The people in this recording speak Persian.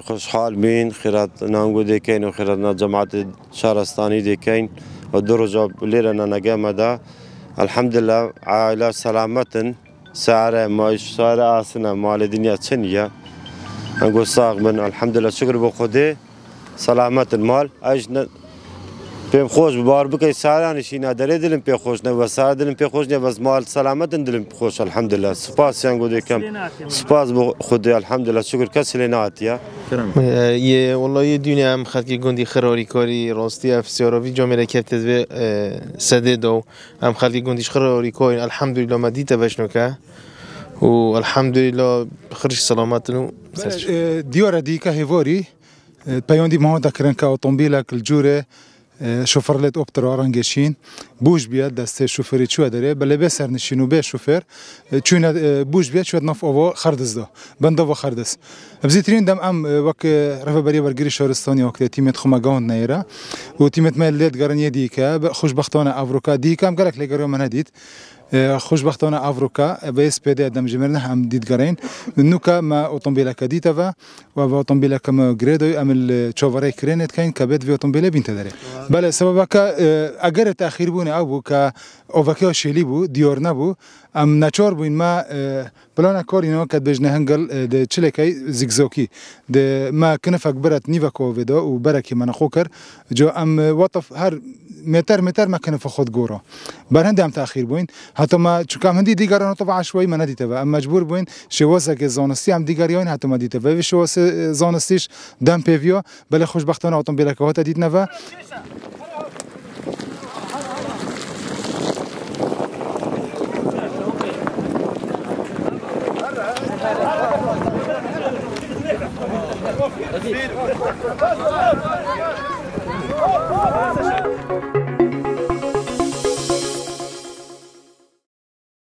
خوشحال بین خیرات نانگو دیکین و خیرات جماعت شهرستانی دیکین و درجا لیرنا نگامدا الحمدلله عائله سلامتن سعر ماش سعر آسنا مال دنیا چنیه نقول ساق من الحمدلله شكر بخودي سلامت المال اجن بهم خوش بار بكي سالان شي نادري دلم بي خوش نه وسار دلم بي خوش نه بس مال سلامت دلم خوش الحمدلله سپاس ينقول كم سپاس بخودي الحمدلله شكر كسلينات يا والله یه دنیا هم خلقی گندی خراری کاری راستی افسیاراوی جامعه کتت به سدد و هم خلقی گندیش خراری کاری الحمدلله مدیت بشنو که و الحمدلله خرج سلامتنو دیوار دیگه هیواری پیوندی مهمه کردن که اتومبیلک الجوره شوفر لت اوبتر آرنگشین بوش بیاد دسته شوفری چوه داره بله به سرنشینو به شوفر چون بوش بیاد شود نف آوا خردز دا بند آوا خردز بزیترین دم وقت رفت بری برگری شهرستانی وقت تیمت خمگان نیره و تیمت مال لت گرنی دیگه خوشبختانه آفریقا دیگه هم گرک لگریم من ندید خوشبختانه آفریقا به اسپیده دم جمرنه هم دیدگرین نوکا ما اتومبیل کدیتا و اتومبیل کم گریدوی عمل چواره کرنت کین کبد و اتومبیل بینت داره بله سبب که اگر تأخیر بونه او که اوکیا شیلی بو دیار نبو ام نچار بوین ما پلان کاری نه کد بجنه هنگل د چلکی زیگزاکی د ما کنف اکبرت نیو کوویدا و برکی من خوکر جو ام وطف هر متر ما کنف خود گورا بر هندم تأخیر بوین حتی ما چون هندی دیگران طبعا عشوایی من ندیته و ام مجبور بوین شوازه که زانستی هم دیگریان حتی ما دیته و شواز زانستیش دم پیویا بله خوشبختانه اتومبیل که هات دید نه Hadi.